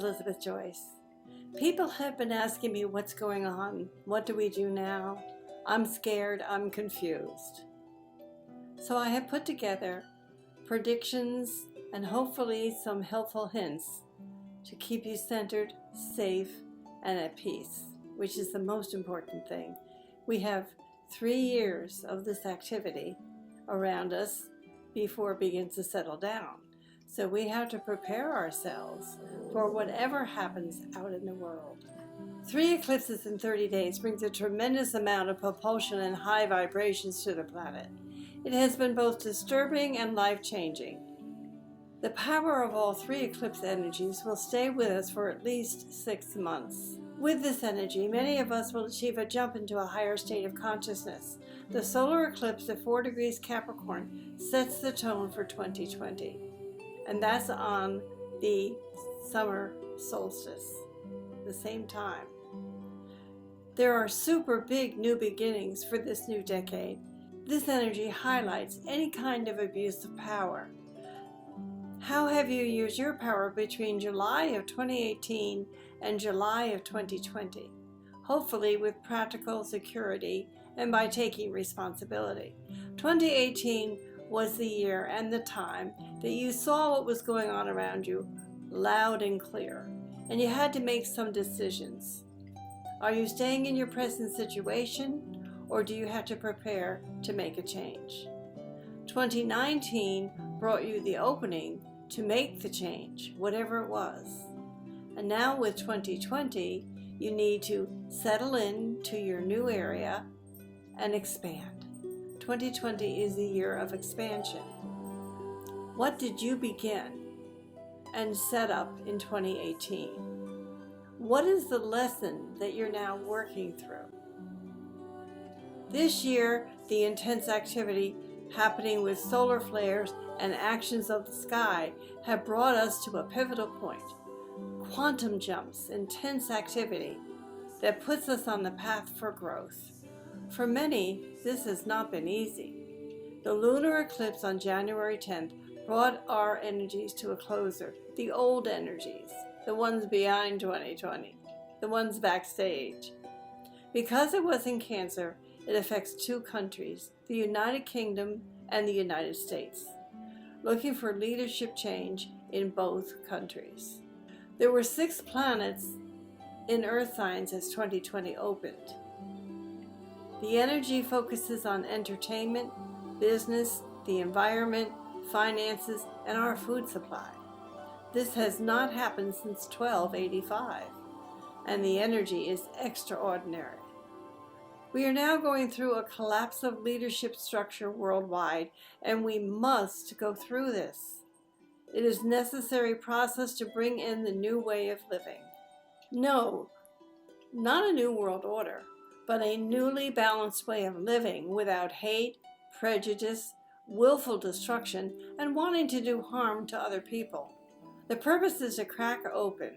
Elizabeth Joyce. People have been asking me what's going on. What do we do now? I'm scared. I'm confused. So I have put together predictions and hopefully some helpful hints to keep you centered, safe, and at peace, which is the most important thing. We have 3 years of this activity around us before it begins to settle down. So we have to prepare ourselves for whatever happens out in the world. 3 eclipses in 30 days brings a tremendous amount of propulsion and high vibrations to the planet. It has been both disturbing and life-changing. The power of all 3 eclipse energies will stay with us for at least 6 months. With this energy, many of us will achieve a jump into a higher state of consciousness. The solar eclipse at 4 degrees Capricorn sets the tone for 2020. And that's on the summer solstice, the same time. There are super big new beginnings for this new decade. This energy highlights any kind of abuse of power. How have you used your power between July of 2018 and July of 2020? Hopefully with practical security and by taking responsibility. 2018 was the year and the time that you saw what was going on around you loud and clear, and you had to make some decisions. Are you staying in your present situation, or do you have to prepare to make a change? 2019 brought you the opening to make the change, whatever it was. And now with 2020, you need to settle in to your new area and expand. 2020 is the year of expansion. What did you begin and set up in 2018? What is the lesson that you're now working through? This year, the intense activity happening with solar flares and actions of the sky have brought us to a pivotal point. Quantum jumps, intense activity that puts us on the path for growth. For many, this has not been easy. The lunar eclipse on January 10th brought our energies to a closer, the old energies, the ones behind 2020, the ones backstage. Because it was in Cancer, it affects 2 countries, the United Kingdom and the United States, looking for leadership change in both countries. There were 6 planets in Earth signs as 2020 opened. The energy focuses on entertainment, business, the environment, finances, and our food supply. This has not happened since 1285, and the energy is extraordinary. We are now going through a collapse of leadership structure worldwide, and we must go through this. It is a necessary process to bring in the new way of living. No, not a new world order, but a newly balanced way of living without hate, prejudice, willful destruction, and wanting to do harm to other people. The purpose is to crack open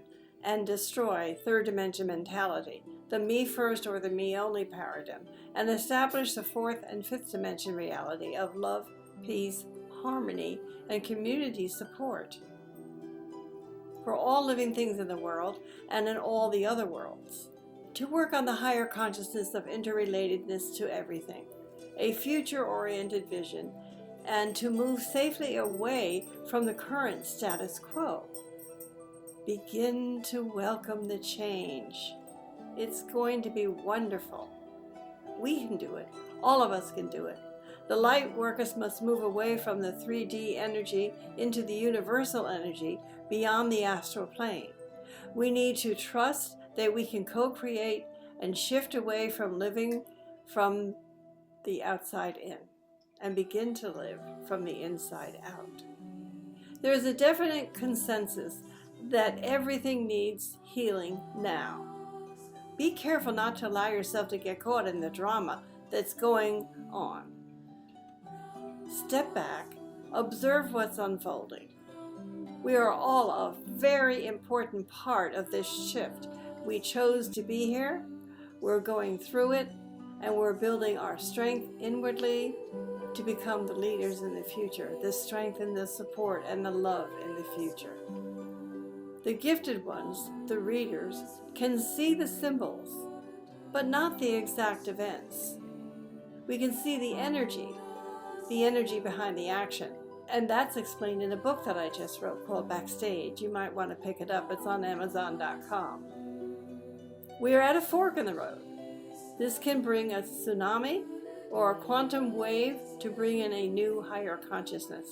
and destroy third dimension mentality, the me first or the me only paradigm, and establish the fourth and fifth dimension reality of love, peace, harmony, and community support for all living things in the world and in all the other worlds. To work on the higher consciousness of interrelatedness to everything, a future-oriented vision, and to move safely away from the current status quo. Begin to welcome the change. It's going to be wonderful. We can do it. All of us can do it. The light workers must move away from the 3D energy into the universal energy beyond the astral plane. We need to trust that we can co-create and shift away from living from the outside in and begin to live from the inside out. There is a definite consensus that everything needs healing now. Be careful not to allow yourself to get caught in the drama that's going on. Step back, observe what's unfolding. We are all a very important part of this shift. We chose to be here, we're going through it, and we're building our strength inwardly to become the leaders in the future, the strength and the support and the love in the future. The gifted ones, the readers, can see the symbols, but not the exact events. We can see the energy behind the action. And that's explained in a book that I just wrote called Backstage. You might want to pick it up. It's on Amazon.com. We are at a fork in the road. This can bring a tsunami or a quantum wave to bring in a new higher consciousness.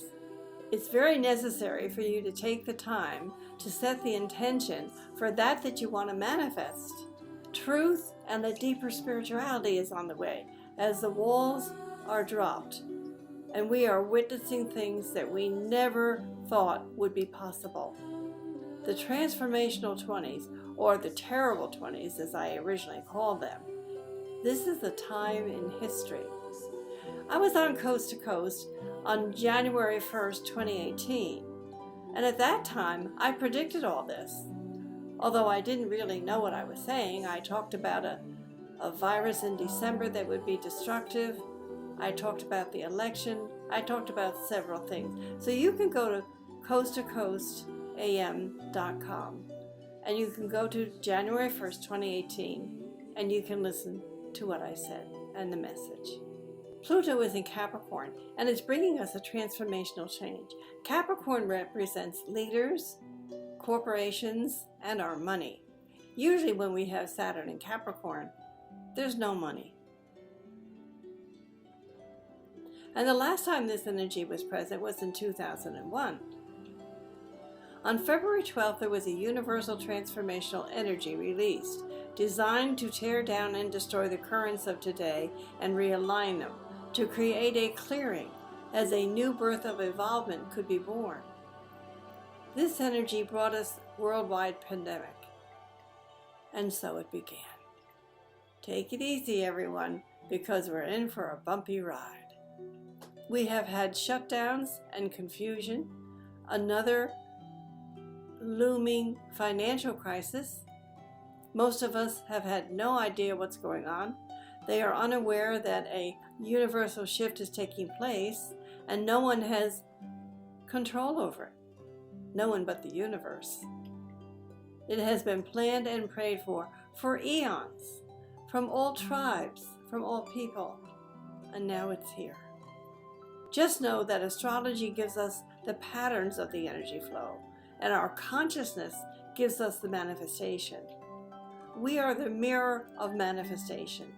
It's very necessary for you to take the time to set the intention for that you want to manifest. Truth and the deeper spirituality is on the way as the walls are dropped. And we are witnessing things that we never thought would be possible. The transformational 20s, or the terrible 20s as I originally called them, this is the time in history. I was on Coast to Coast on January 1st, 2018, and at that time I predicted all this. Although I didn't really know what I was saying, I talked about a virus in December that would be destructive. I talked about the election. I talked about several things. So you can go to coasttocoastam.com and you can go to January 1st, 2018, and you can listen to what I said and the message. Pluto is in Capricorn and it's bringing us a transformational change. Capricorn represents leaders, corporations, and our money. Usually when we have Saturn in Capricorn, there's no money. And the last time this energy was present was in 2001. On February 12th, there was a universal transformational energy released, designed to tear down and destroy the currents of today and realign them, to create a clearing as a new birth of evolvement could be born. This energy brought us worldwide pandemic, and so it began. Take it easy, everyone, because we're in for a bumpy ride. We have had shutdowns and confusion, another looming financial crisis. Most of us have had no idea what's going on. They are unaware that a universal shift is taking place, and no one has control over it. No one but the universe. It has been planned and prayed for eons, from all tribes, from all people, and now it's here. Just know that astrology gives us the patterns of the energy flow, and our consciousness gives us the manifestation. We are the mirror of manifestation.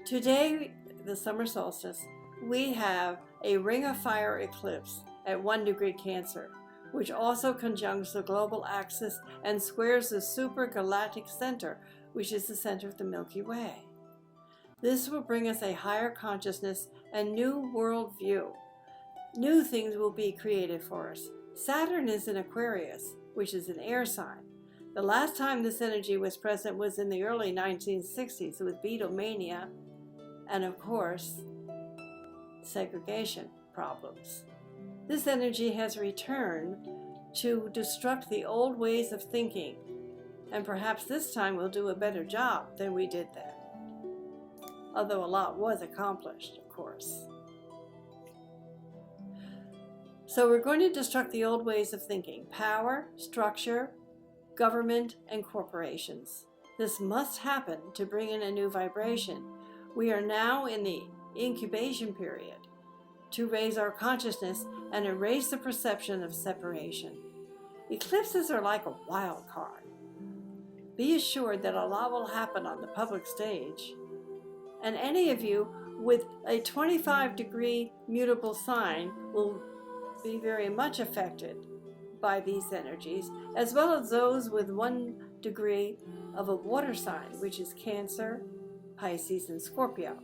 Today, the summer solstice, we have a ring of fire eclipse at 1 degree Cancer, which also conjuncts the global axis and squares the supergalactic center, which is the center of the Milky Way. This will bring us a higher consciousness and new world view. New things will be created for us. Saturn is in Aquarius, which is an air sign. The last time this energy was present was in the early 1960s with Beatlemania and, of course, segregation problems. This energy has returned to destruct the old ways of thinking, and perhaps this time we'll do a better job than we did then. Although a lot was accomplished, of course. So we're going to destruct the old ways of thinking: power, structure, government, and corporations. This must happen to bring in a new vibration. We are now in the incubation period to raise our consciousness and erase the perception of separation. Eclipses are like a wild card. Be assured that a lot will happen on the public stage. And any of you with a 25-degree mutable sign will be very much affected by these energies, as well as those with 1 degree of a water sign, which is Cancer, Pisces, and Scorpio.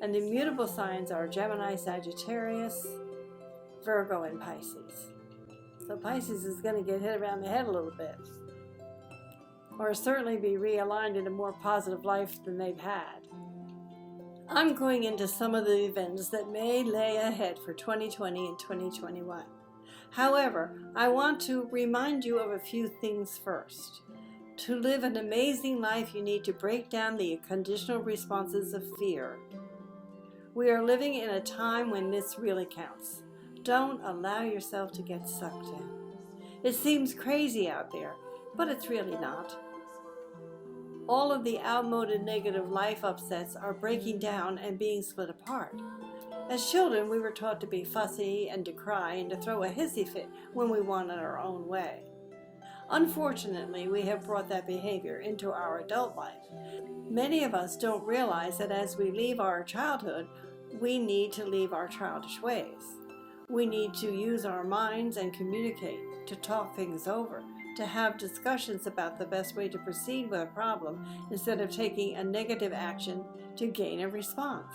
And the mutable signs are Gemini, Sagittarius, Virgo, and Pisces. So Pisces is going to get hit around the head a little bit, or certainly be realigned in a more positive life than they've had. I'm going into some of the events that may lay ahead for 2020 and 2021. However, I want to remind you of a few things first. To live an amazing life, you need to break down the conditional responses of fear. We are living in a time when this really counts. Don't allow yourself to get sucked in. It seems crazy out there, but it's really not. All of the outmoded negative life upsets are breaking down and being split apart. As children, we were taught to be fussy and to cry and to throw a hissy fit when we wanted our own way. Unfortunately, we have brought that behavior into our adult life. Many of us don't realize that as we leave our childhood, we need to leave our childish ways. We need to use our minds and communicate, to talk things over, to have discussions about the best way to proceed with a problem instead of taking a negative action to gain a response.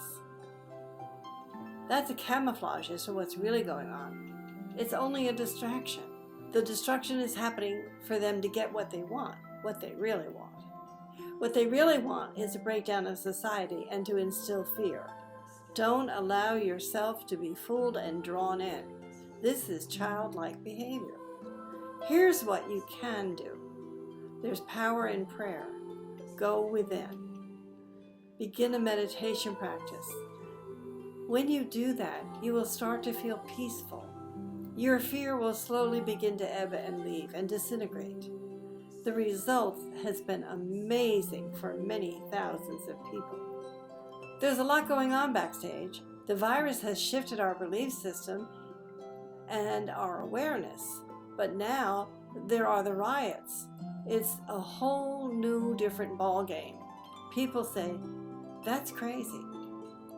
That's a camouflage as to what's really going on. It's only a distraction. The destruction is happening for them to get what they want, what they really want. What they really want is a breakdown of society and to instill fear. Don't allow yourself to be fooled and drawn in. This is childlike behavior. Here's what you can do. There's power in prayer. Go within. Begin a meditation practice. When you do that, you will start to feel peaceful. Your fear will slowly begin to ebb and leave and disintegrate. The result has been amazing for many thousands of people. There's a lot going on backstage. The virus has shifted our belief system and our awareness. But now there are the riots. It's a whole new different ball game. People say, that's crazy.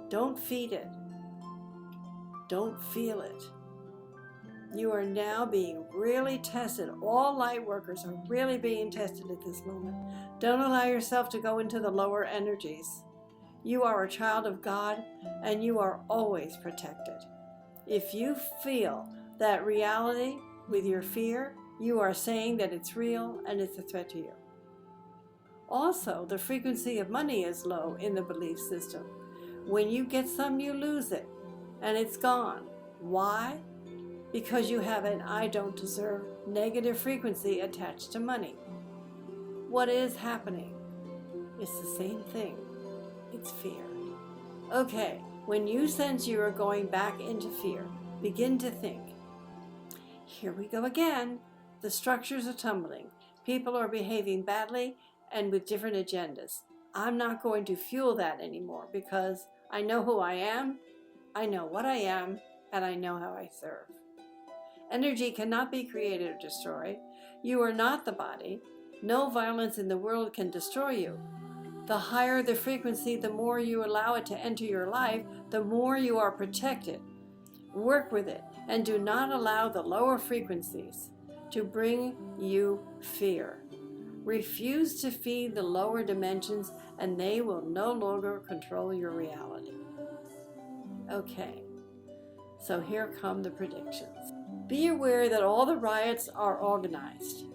Don't feed it. Don't feel it. You are now being really tested. All light workers are really being tested at this moment. Don't allow yourself to go into the lower energies. You are a child of God and you are always protected. If you feel that reality with your fear, you are saying that it's real and it's a threat to you. Also, the frequency of money is low in the belief system. When you get some, you lose it and it's gone. Why? Because you have an I don't deserve negative frequency attached to money. What is happening? It's the same thing. It's fear. Okay, when you sense you are going back into fear, begin to think. Here we go again. The structures are tumbling. People are behaving badly and with different agendas. I'm not going to fuel that anymore because I know who I am, I know what I am, and I know how I serve. Energy cannot be created or destroyed. You are not the body. No violence in the world can destroy you. The higher the frequency, the more you allow it to enter your life, the more you are protected. Work with it and do not allow the lower frequencies to bring you fear. Refuse to feed the lower dimensions and they will no longer control your reality. Okay, so here come the predictions. Be aware that all the riots are organized.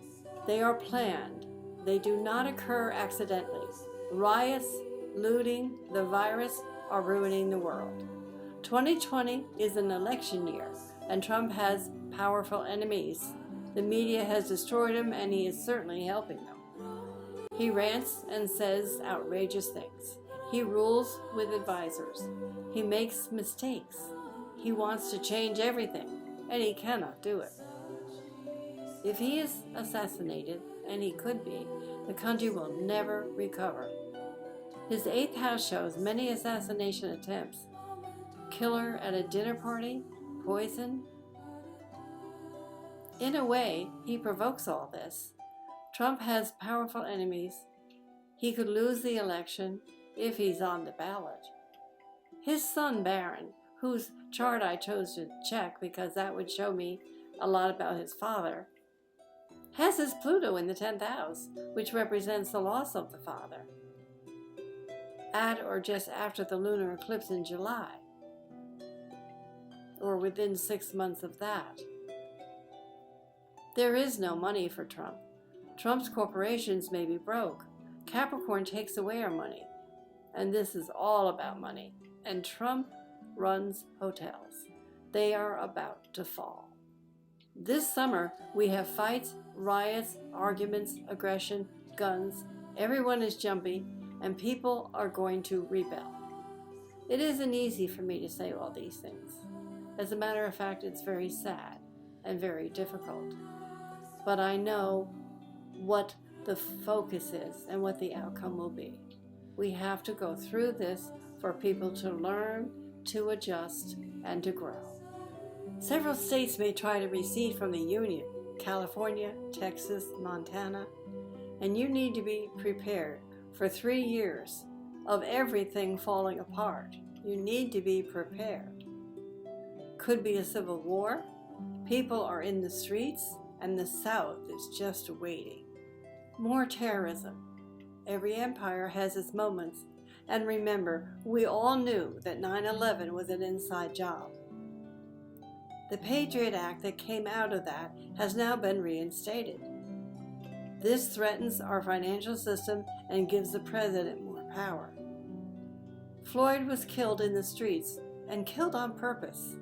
They are planned. They do not occur accidentally. Riots, looting, the virus are ruining the world. 2020 is an election year, and Trump has powerful enemies. The media has destroyed him, and he is certainly helping them. He rants and says outrageous things. He rules with advisors. He makes mistakes. He wants to change everything, and he cannot do it. If he is assassinated, and he could be, the country will never recover. His 8th house shows many assassination attempts. Killer at a dinner party, poison. In a way, he provokes all this. Trump has powerful enemies. He could lose the election if he's on the ballot. His son, Barron, whose chart I chose to check because that would show me a lot about his father, has his Pluto in the 10th house, which represents the loss of the father, at or just after the lunar eclipse in July, or within 6 months of that. There is no money for Trump. Trump's corporations may be broke. Capricorn takes away our money, and this is all about money. And Trump runs hotels. They are about to fall. This summer, we have fights, riots, arguments, aggression, guns. Everyone is jumpy, and people are going to rebel. It isn't easy for me to say all these things. As a matter of fact, it's very sad and very difficult. but I know what the focus is and what the outcome will be. We have to go through this for people to learn, to adjust, and to grow. Several states may try to recede from the Union: California, Texas, Montana, and you need to be prepared for 3 years of everything falling apart. You need to be prepared. Could be a civil war. People are in the streets, and the South is just waiting. More terrorism. Every empire has its moments. And remember, we all knew that 9/11 was an inside job. The Patriot Act that came out of that has now been reinstated. This threatens our financial system and gives the president more power. Floyd was killed in the streets and killed on purpose.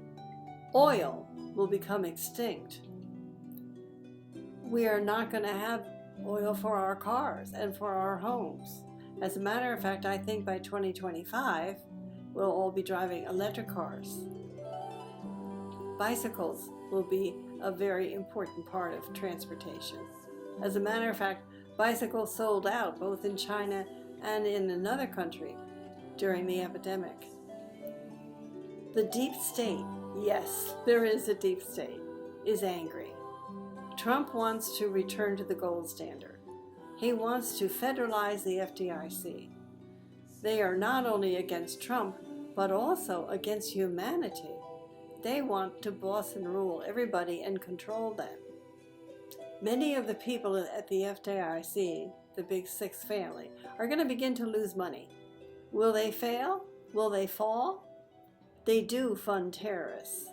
Oil will become extinct. We are not going to have oil for our cars and for our homes. As a matter of fact, I think by 2025, we'll all be driving electric cars. Bicycles will be a very important part of transportation. As a matter of fact, bicycles sold out both in China and in another country during the epidemic. The deep state, yes, there is a deep state, is angry. Trump wants to return to the gold standard. He wants to federalize the FDIC. They are not only against Trump, but also against humanity. They want to boss and rule everybody and control them. Many of the people at the FDIC, the Big Six family, are going to begin to lose money. Will they fail? Will they fall? They do fund terrorists.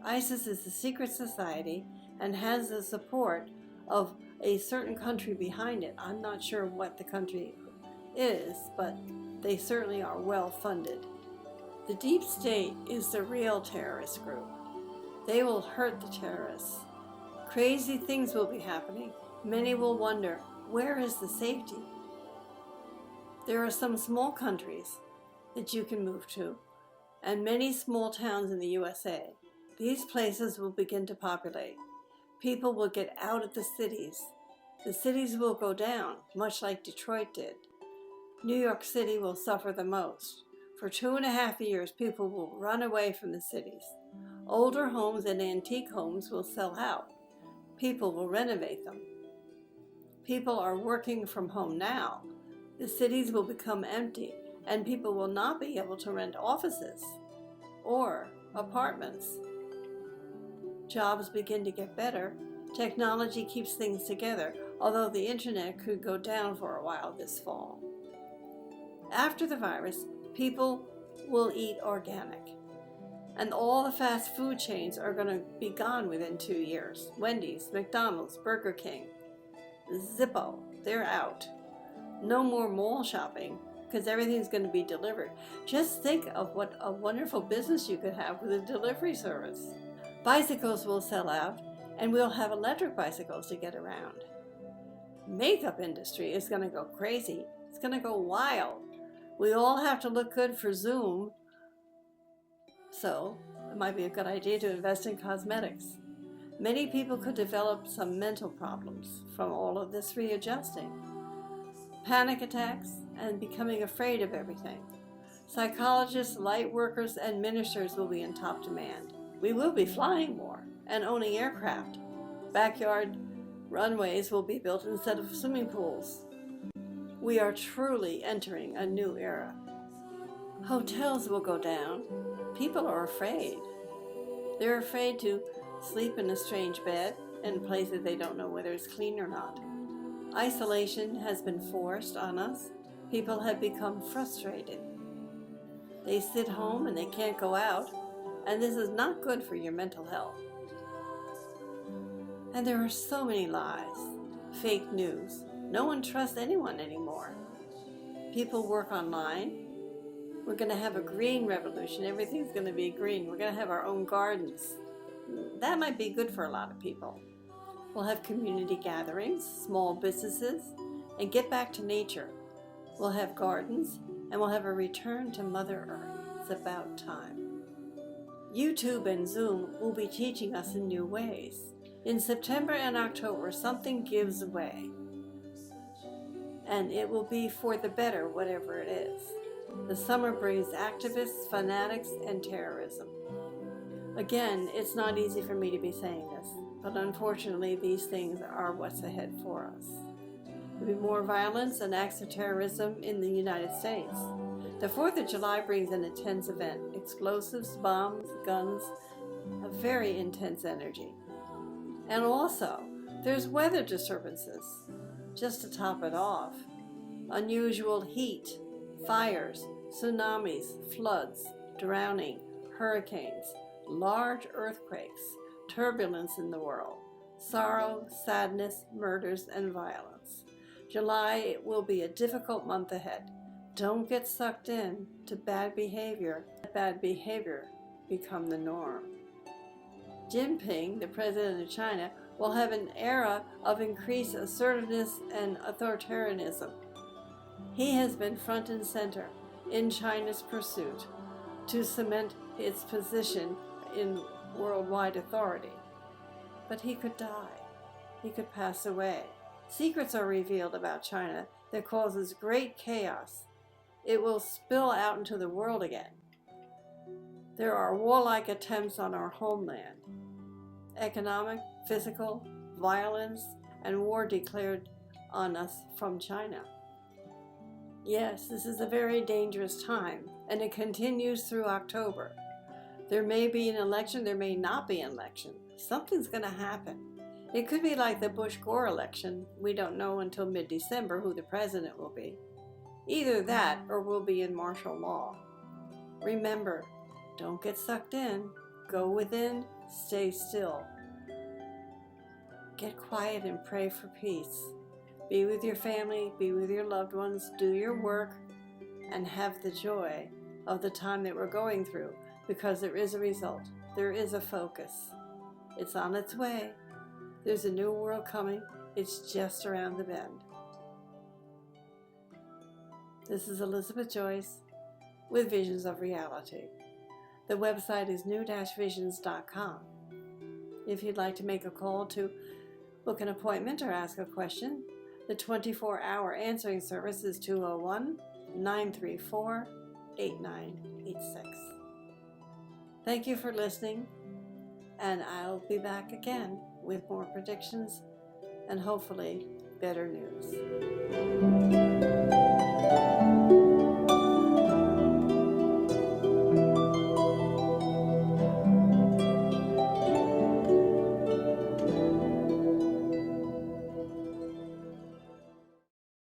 ISIS is a secret society and has the support of a certain country behind it. I'm not sure what the country is, but they certainly are well funded. The deep state is the real terrorist group. They will hurt the terrorists. Crazy things will be happening. Many will wonder, where is the safety? There are some small countries that you can move to, and many small towns in the USA. These places will begin to populate. People will get out of the cities. The cities will go down, much like Detroit did. New York City will suffer the most. For 2.5 years, people will run away from the cities. Older homes and antique homes will sell out. People will renovate them. People are working from home now. The cities will become empty, and people will not be able to rent offices or apartments. Jobs begin to get better. Technology keeps things together, although the internet could go down for a while this fall. After the virus, people will eat organic. And all the fast food chains are going to be gone within 2 years. Wendy's, McDonald's, Burger King, Zippo, they're out. No more mall shopping, because everything's going to be delivered. Just think of what a wonderful business you could have with a delivery service. Bicycles will sell out, and we'll have electric bicycles to get around. Makeup industry is going to go crazy. It's going to go wild. We all have to look good for Zoom, so it might be a good idea to invest in cosmetics. Many people could develop some mental problems from all of this readjusting. Panic attacks and becoming afraid of everything. Psychologists, light workers, and ministers will be in top demand. We will be flying more and owning aircraft. Backyard runways will be built instead of swimming pools. We are truly entering a new era. Hotels will go down. People are afraid. They're afraid to sleep in a strange bed in a place that they don't know whether it's clean or not. Isolation has been forced on us. People have become frustrated. They sit home and they can't go out, and this is not good for your mental health. And there are so many lies, fake news. No one trusts anyone anymore. People work online. We're going to have a green revolution. Everything's going to be green. We're going to have our own gardens. That might be good for a lot of people. We'll have community gatherings, small businesses, and get back to nature. We'll have gardens, and we'll have a return to Mother Earth. It's about time. YouTube and Zoom will be teaching us in new ways. In September and October, something gives way, and it will be for the better, whatever it is. The summer brings activists, fanatics, and terrorism. Again, it's not easy for me to be saying this, but unfortunately, these things are what's ahead for us. There'll be more violence and acts of terrorism in the United States. The 4th of July brings an intense event. Explosives, bombs, guns, a very intense energy. And also, there's weather disturbances. Just to top it off, unusual heat, fires, tsunamis, floods, drowning, hurricanes, large earthquakes, turbulence in the world, sorrow, sadness, murders, and violence. July will be a difficult month ahead. Don't get sucked in to bad behavior. Let bad behavior become the norm. Jinping, the president of China, will have an era of increased assertiveness and authoritarianism. He has been front and center in China's pursuit to cement its position in worldwide authority. But he could die. He could pass away. Secrets are revealed about China that causes great chaos. It will spill out into the world again. There are warlike attempts on our homeland. Economic, physical, violence, and war declared on us from China. Yes, this is a very dangerous time, and it continues through October. There may be an election, there may not be an election. Something's going to happen. It could be like the Bush-Gore election. We don't know until mid-December who the president will be. Either that or we'll be in martial law. Remember, don't get sucked in. Go within, stay still. Get quiet and pray for peace. Be with your family, be with your loved ones, do your work, and have the joy of the time that we're going through, because there is a result. There is a focus. It's on its way. There's a new world coming. It's just around the bend. This is Elizabeth Joyce with Visions of Reality. The website is new-visions.com. If you'd like to make a call to book an appointment or ask a question, the 24-hour answering service is 201-934-8986. Thank you for listening, and I'll be back again with more predictions and hopefully better news.